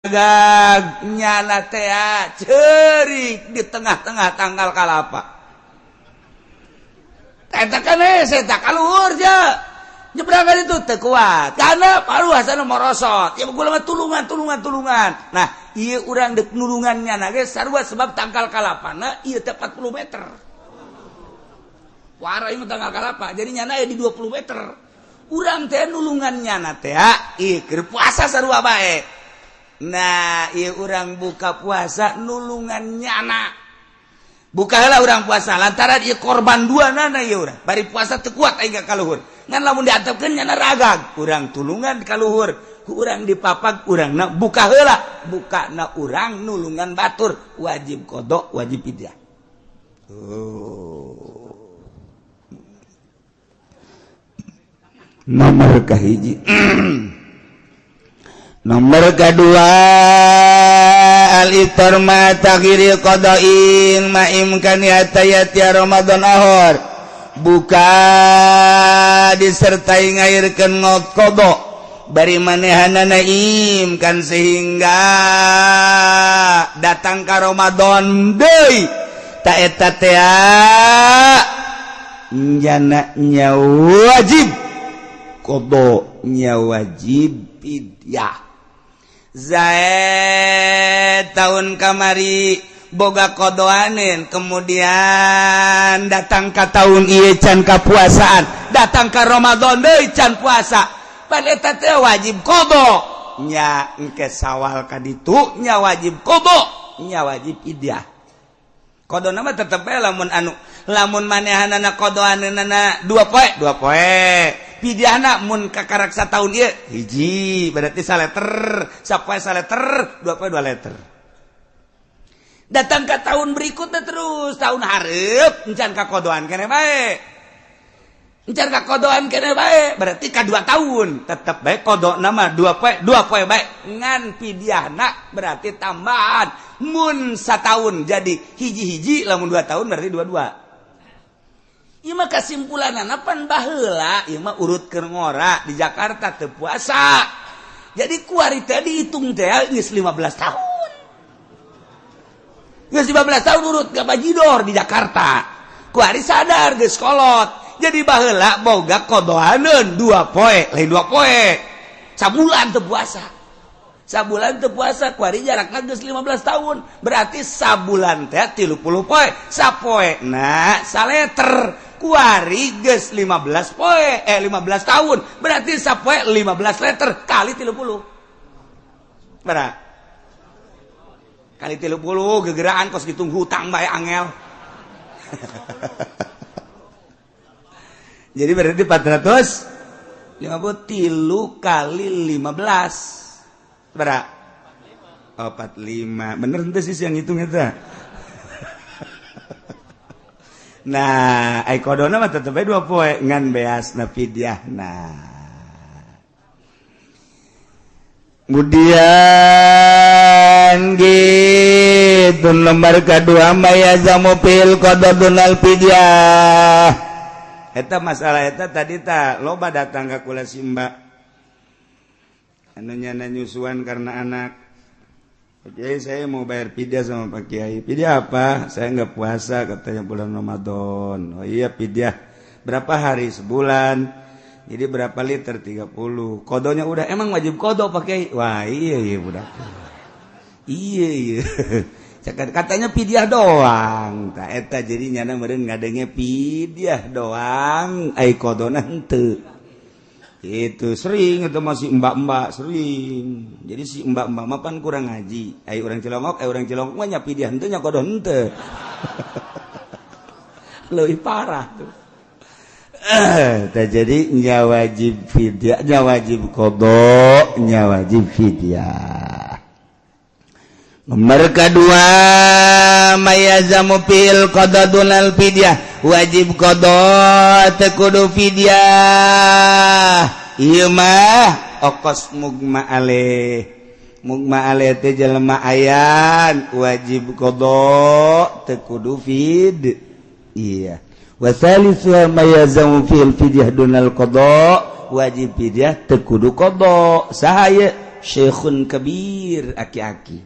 nyana cerik di tengah-tengah tanggal kalapa tak kaluhur aja nyeberangan itu kuat karena paruasan merosot ya gula tulungan nah iya urang dek nulungannya nage sarua sebab tangkal kalapana iya 40 meter wara ini tangkal kalapa jadi nyana ya di 20 meter urang teh nulungannya na teh keur puasa sarua bae nah iya urang buka puasa nulungan nyana buka heula urang puasa lantaran ieu korban dua nana ieu urang bari puasa teu kuat aing kaluhur ngan lamun diantepkeun nyana ragag urang tulungan kaluhur ku urang dipapag urangna buka heula bukana urang nulungan batur wajib qada wajib fidyah nomor kahiji nomor kedua al-iftar ma takhiri qada'in ma imkaniyati Ramadan ahor buka disertai ngairkeun qada bari manehanana imkan sehingga datang ka Ramadan deui ta eta teh njana nya wajib qada nya wajib fidyah Zaid tahun kamari boga kodoanin kemudian datang ke tahun ieu can kapuasaan datang ke Ramadan deui can puasa pan eta teh wajib qada nya engke sawal ka ditu nya wajib qada nya wajib fidyah qadana mah tetep bae lamun manehanana qadaanana 2 poe fidyahna mun kakaraksa tahun ieu hiji berarti saleter sapoe saleter 2 poe 2 leter datang ke tahun berikutnya terus tahun hareup encan kakodoan keneh bae encan kakodoan keneh bae berarti ka 2 tahun tetep bae kodona mah 2 poe bae ngan fidyahna berarti tambahan mun satahun jadi hiji-hiji lamun 2 tahun berarti 2 ieu mah kasimpulanana pan baheula ieu mah urutkeun ngora di Jakarta teu puasa. Jadi kuari teh dihitung teh geus 15 tahun. Geus 15 tahun urut ka bajidor di Jakarta. Kuari sadar geus kolot. Jadi baheula boga qadaaneun 2 poe, lain 2 poe. Sabulan teu puasa. Sabulan teu puasa kuari jarakna geus 15 tahun. Berarti sabulan teh 30 poe. Sapoe na saleter. Kuari geus 15 poe 15 tahun berarti sapoe 15 liter kali 30 berapa kali 30 gegeraan kos ditung hutang bae angel jadi berarti 453 kali 15 berapa 45 bener ente sih yang hitung eta nah ai kodona mah tetep 2 poe ngan beasna fidyahna kemudian gitu nomor kedua mayazamu fil qada dunal fidyah eta masalah eta tadi ta loba datang ka kula simba anu nyana nyusuan karena anak Jadi saya mau bayar fidyah sama Pak Kiai. Fidyah apa? Saya nggak puasa katanya bulan Ramadan. Oh iya fidyah. Berapa hari? Sebulan. Jadi berapa liter? 30. Kodonya udah. Emang wajib kodo Pak Kiai? Wah iya budak. Iya. Katanya fidyah doang. Tak eta jadi nyana meureun ngadenge fidyah doang. Ai kodona henteu. Itu sering itu masih mbak-mbak sering. Jadi si mbak-mbak mapan kurang ngaji. Ai urang Cilongok, mah nya fidyah henteu nya kodo henteu. Leuwih parah tuh. Jadi nya wajib fidyah, nya wajib kodo, nya wajib fidyah. Nomor kedua mayazamu fil qada dunal fidyah wajib qada teu kudu fidyah ieu mah okos mugma alaih teh jelema ayan wajib qada teu kudu fid iya wa salisu mayazamu fil fidyah dunal qada wajib fidyah teu kudu qada saha ieu syekhun kabir aki-aki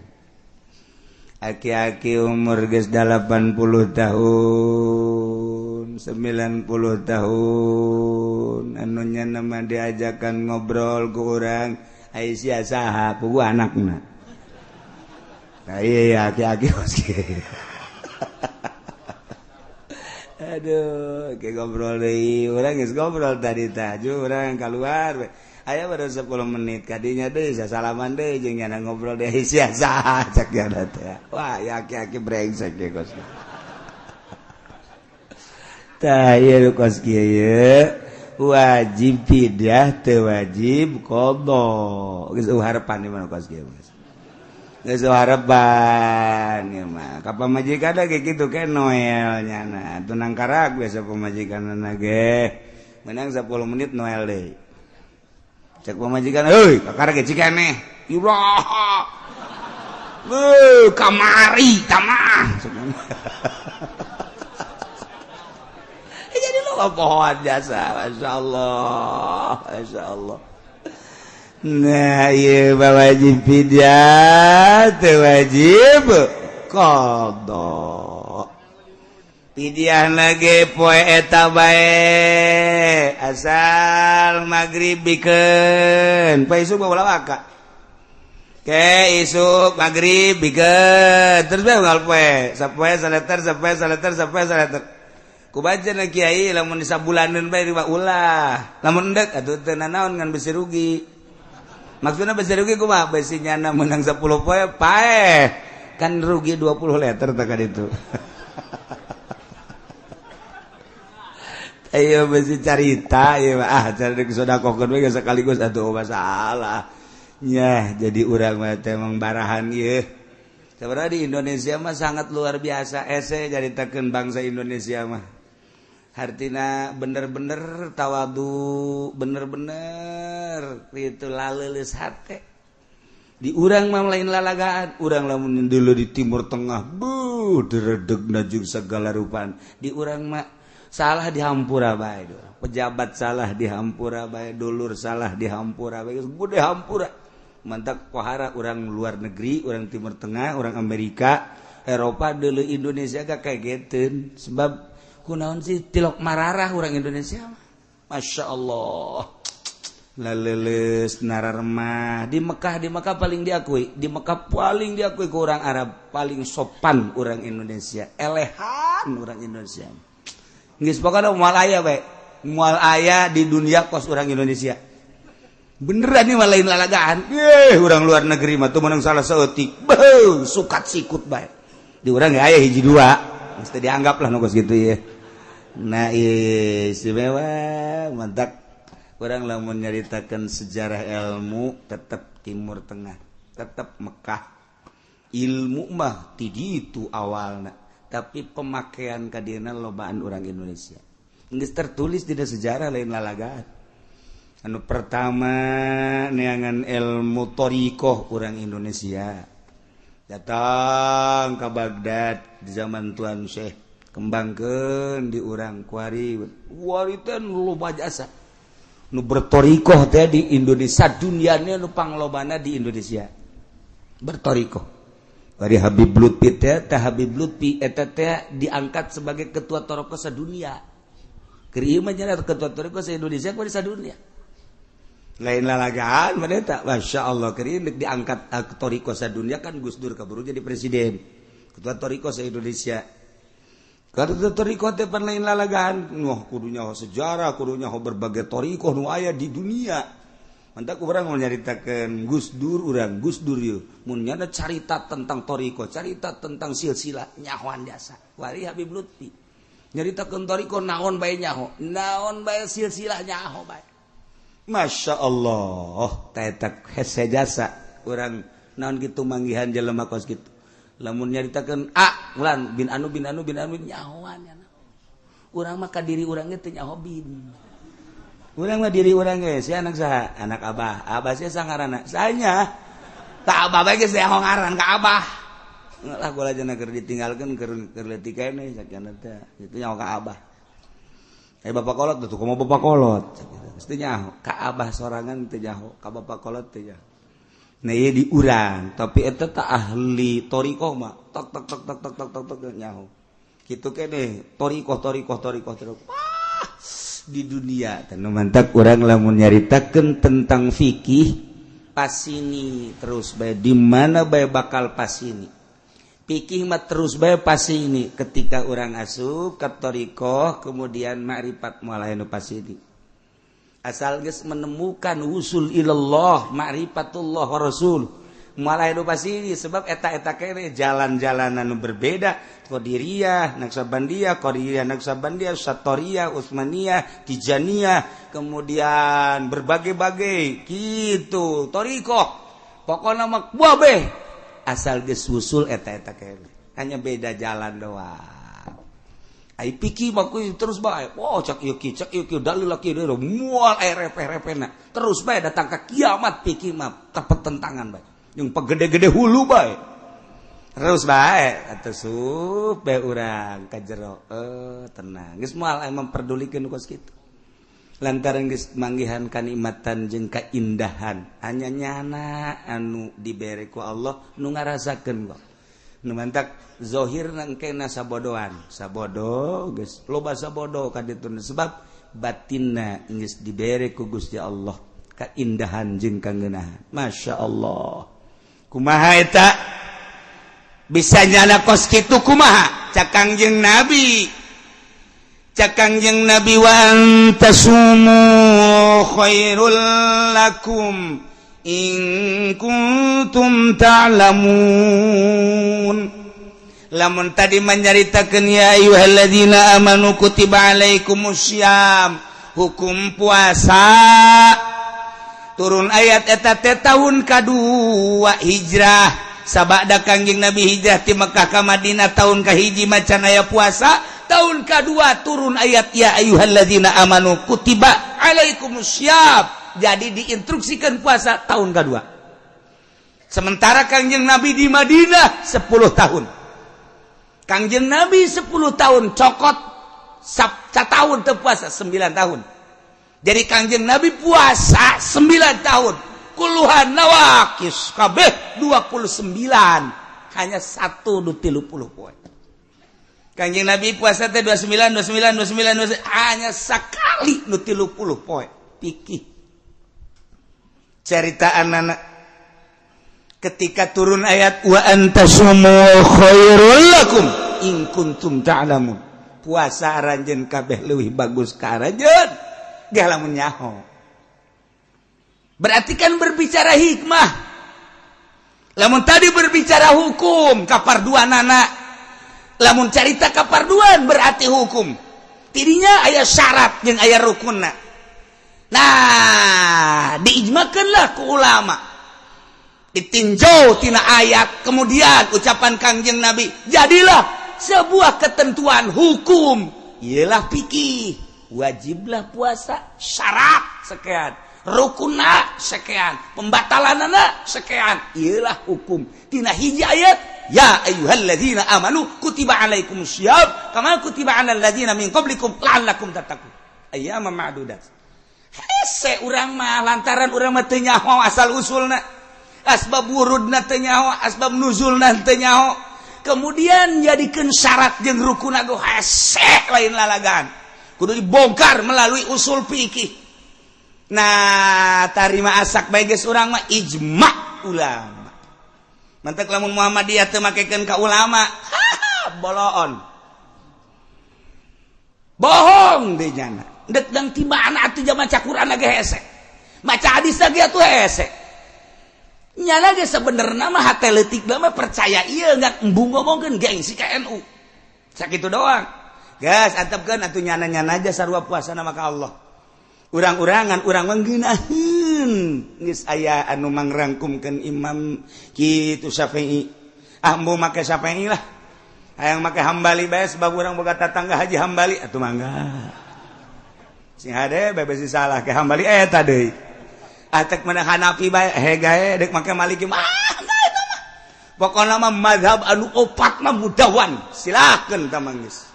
umur geus 80 tahun 90 tahun anu nya nama diajakan ngobrol ku urang Aisyah saha ku anakna iya aki-aki aduh kayak ngobrol deh urang geus ngobrol tadi taju urang keluar aya baru 10 menit kadinya deui salaman deui jeung nyana ngobrol deui sia saha cak yana teh wah ya aki-aki brengsek ge kos tah ieu kos kieu wajib fidyah teu wajib qada geus harapan di mana kos kieu geus harapan ieu mah ka pamajikan ge kitu ke Noel nyana tunang karak biasa pamajikanna ge menang 10 menit Noel deui cek pemajikan, hei, kakak ge cikeneh, iraha, kamari, tamah, jadi lo pohon jasa, masya Allah. Nah, iya wajib fidyah, wajib qada. Pidiah lagi poe eta bae asal magrib bikeun poe isuk bawa waka ke isuk magrib bikeun terus bae unggal poe sapoe saleter kubaca na kiai lamun disabulaneun bae riba ulah lamun endek atuh teu nanaon ngan besi rugi maksudna besi rugi kumaha besi nyana menang 10 poe paeh kan rugi 20 liter teh ka ditu ayo besi carita ya cari sodakokeun we sekaligus atuh masalah nya jadi urang mah teh emang barahan ieu sebenarnya di Indonesia mah sangat luar biasa ese nyaritakeun bangsa Indonesia mah hartina bener-bener tawadu bener-bener kitu laleuleus hate di urang mah lain lalagaan urang lamun dulu di Timur Tengah deredegna jeung segala rupan di urang mah salah dihampura bae pejabat salah dihampura bae dulur salah dihampura bae gede hampura mantap pohara orang luar negeri orang Timur Tengah orang Amerika Eropa dulu Indonesia gak kageteun sebab kunaon sih tilok mararah orang Indonesia Masya Allah laleuleus nararmah di Mekah paling diakui di Mekah paling diakui ke orang Arab paling sopan orang Indonesia elehan orang Indonesia geus pokona moal aya we moal aya di dunia kos orang Indonesia beneran ini mah lain lalagaan urang luar negeri mah tuh menang salah saeutik sukat sikut bae di urang ge aya hiji dua mesti dianggap lah nu kos kitu ya nah istimewa mantap urang lamun nyaritakeun sejarah ilmu tetep Timur Tengah tetep Mekah ilmu mah ti ditu awalna tapi pemakaian kadina lobaan orang Indonesia geus tertulis dina sejarah lain lalagaan anu pertama neangan ilmu thariqah orang Indonesia datang ke Baghdad di zaman Tuan Syekh kembangkeun di urang kuari teh loba jasa nu berthariqah teh di Indonesia duniana nu panglobana di Indonesia berthariqah dari Habib Lutfi teh Habib Lutfi eta teh diangkat sebagai ketua thariqah sadunia. Keur ieu mah nya ketua thariqah sa-Indonesia ku di sadunia. Lain lalagaan mah eta masyaallah keur ieu diangkat thariqah sadunia kan Gus Dur kaburu jadi presiden. Ketua thariqah sa-Indonesia. Ketua thariqah teh pan lain lalagaan, wah kudu nyaho sejarah, kudu nyaho berbagai thariqah nu aya di dunia. Mantap urang mau nyaritakeun Gus Dur urang Gus Dur yeuh mun nyana carita tentang thariqah carita tentang silsilah nyahoan jasa wari Habib Lutfi nyaritakeun thariqah naon bae nyaho naon bae silsilah nyaho bae Masya Allah tah eta hese jasa urang naon kitu manggihan jelema kos kitu lamun nyaritakeun ulan bin anu nyahoan urang mah ka diri urang teh nyaho bin urang mah diri urang ge si anak saha anak abah sih sangarana sanya tak abah bae geus nyaho ngaran ka abah lah gua aja keur ditinggalkeun keur leutik keneh sakiana teh itu nyaho ka abah bapak kolot tuh kumaha bapak kolot mesti nyaho ka abah sorangan teh nyaho ka bapak kolot teh nyaho nah ieu diurang tapi eta teh ahli thariqah mah tok tok tok tok tok tok tok tok nyaho kitu keneh thariqah di dunia teh nu mantap urang lamun nyaritakeun tentang fikih pasini terus bae di mana bae bakal pasini fikih mah terus bae pasini ketika urang asup ka thariqah kemudian ma'rifat moal aya nu pasini asal geus menemukan usul ilallah ma'rifatullah wa rasul moal aya nu pasini sebab eta kene jalan-jalanan nu berbeda Qadiriyah, Naqsabandiyah, Satoriyah, Utsmaniyah, Tijaniyah, kemudian berbagai-bagai gitu. Thariqah. Pokokna mah kabeh asal geus usul eta kene. Hanya beda jalan doang. Ai pikir mah terus bae. Oh, cak ieu dalil laki deui moal aya repeh-repehna. Terus bae datang ka kiamat pikir mah pertentangan bae. Yang pegede-gede hulu bae. Terus bae atuh sup bae urang ka jero tenang geus moal memperdulikeun kos kitu lantaran geus manggihan kanikmatan jeung kaindahan hanya nyana anu dibere ku Allah nu ngarasakeun kok nu mantak zahirna engkena sabodohan sabodo geus loba sabodo ka ditu sebab batinna geus dibere ku Gusti Allah kaindahan jeung kangeunahan masyaallah kumaha eta bisa nyana kos kitu kumaha cak Kangjeng Nabi wa antasumu khairul lakum in kuntum ta'lamun lamun tadi menyaritakeun ya ayyuhalladzina amanu kutiba alaikumussyam hukum puasa turun ayat eta teh tahun kadua hijrah sabada Kangjeng Nabi hijrah ti Mekkah ka Madinah tahun kahiji macan aya puasa tahun kedua turun ayat ya ayyuhalladzina amanu kutiba alaikumussyam jadi diinstruksikan puasa tahun kedua sementara Kangjeng Nabi di Madinah 10 tahun Kangjeng Nabi 10 tahun cokot tahun teu puasa 9 tahun jadi Kangjeng Nabi puasa 9 tahun kuluhan nawakis kabeh 29 hanya 1 nu 30 poe Kangjeng Nabi puasa teh 29 hanya sakali nu 30 poe pikih caritaanna ketika turun ayat wa antasumu khairul lakum in kuntum ta'lamun puasa aranjeun kabeh leuwih bagus ka aranjeun ge lamun nyaho berarti kan berbicara hikmah. Lamun tadi berbicara hukum, kaparduanana. Lamun carita kaparduan berarti hukum. Tidinya aya syarat jeung aya rukunna. Nah, diijmakeunlah ku ulama. Ditinjau tina ayat, kemudian ucapan Kangjeng Nabi, jadilah sebuah ketentuan hukum. Ialah fikih, wajiblah puasa, syarat sekian. Rukunna sekian, pembatalanana sekian, ialah hukum. Tina hiji ayat, ya ayyuhalladzina amanu kutiba alaikumussyam kama kutiba alal ladzina min qablikum la'allakum tattaqun. Ayyaman ma'dudat. Hese urang mah lantaran urang mah teu nyaho asal usulna. Asbab wurudna teu nyaho, asbab nuzulna teu nyaho. Kemudian jadikeun syarat jeung rukunna go hese lain lalagan. Kudu dibongkar melalui usul fikih. Nah, tarima asak bae geus urang mah ijma ulama. Mantek lamun Muhammadiyah teu makekeun ka ulama, boloon. Bohong deui nya. Dek dang tibana atuh jama maca Quran ge hese. Maca hadis ge atuh hese. Nyana ge sabenerna mah hate leutik mah percaya ieu enggak embung ngomongkeun gengsi ka NU. Sakitu doang. Gas antepkeun atuh nyana-nyana aja sarua puasana maka Allah. Urang-urangan urang manggeunaheun geus aya anu mangrangkumkeun Imam kitu Syafi'i ambu make Syafi'i lah hayang make Hambali bae sebab urang boga tatangga Haji Hambali atuh mangga sing hade bebesi salah ke Hambali eta deui atek mana Hanafi bae gae dek make Maliki mah eta mah pokona mah mazhab anu opat mah mudawan silakeun ta manggeus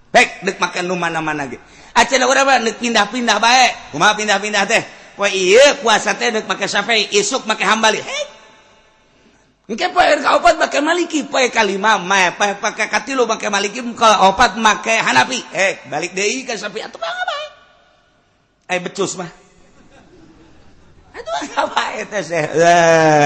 baik dek make nu mana-mana ge acan urang nek pindah-pindah bae kumaha pindah-pindah teh poe ieu puasa teh nek make Syafi'i isuk make Hambali engke poe ka opat make Maliki, poe ka 5 poe pake ka 3 make Maliki, ka opat make Hanafi. Balik deui ka Syafi'i atuh bae. Becus mah. Atuh bae teh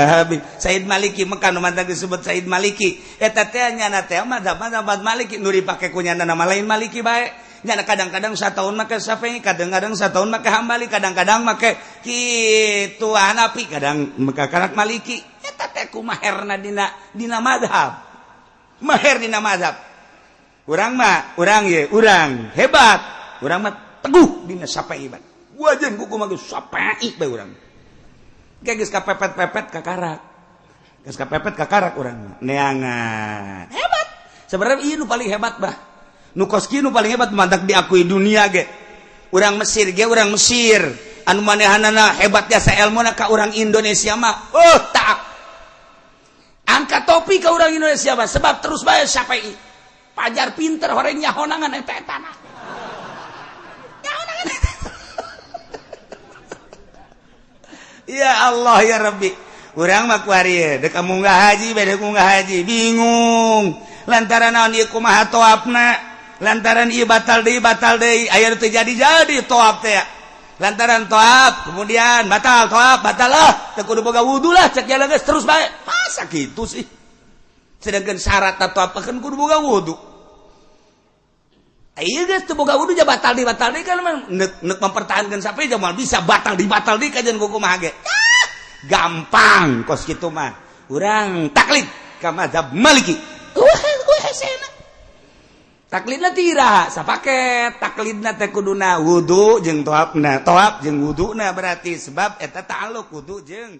Habib Said Maliki maka nu mantang disebut Said Maliki. Eta teh nyana teh madzhab Maliki nu dipake ku nyana nama lain Maliki bae. Nyana kadang-kadang sataun make Syafi'i, kadang-kadang sataun make Hambali, kadang-kadang make kitu Hanafi, kadang make karak Maliki. Eta teh kumaherna dina mazhab. Maher dina mazhab. Urang hebat. Urang mah teguh dina Syafi'i bae. Wajan kuku mah Syafi'i bae urang. Geus kapepet-pepet ka karak. Geus kapepet ka karak urang. Neangan. Hebat. Sebenarnya ieu nu paling hebat bah. Nu koski nu paling hebat mantak diakui dunia ge. Urang Mesir ge urang Mesir. Anu manehanana hebat jasa ilmuna ka urang Indonesia mah. Tak. Angkat topi ka urang Indonesia mah sebab terus bae Syafi'i. Pajar pinter horeng nyahonangan eta etana. Nyahonangan eta. Ya Allah ya Rabbi. Urang mah kuari dek munggah haji beda munggah haji bingung. Lantaran naon ieu kumaha toapna. Lantaran ieu batal deui aya teu jadi toap teh. Lantaran toap kemudian batal lah teu kudu boga wudu lah cek jalan geus terus bae. Masa kitu sih? Sedangkan syarat toap kan kudu boga wudu. Ieu geus teu boga wudu ja batal deui kan neuk mempertahankeun sampai jamal bisa batal deui kajian kumaha ge. Gampang kos kitu mah. Urang taklid ka mazhab Maliki. Hesena. Taklidna tira sapaket taklidna teh kuduna wudu jeung toapna toap jeung wuduna berarti sebab eta ta'alluq wudu jeung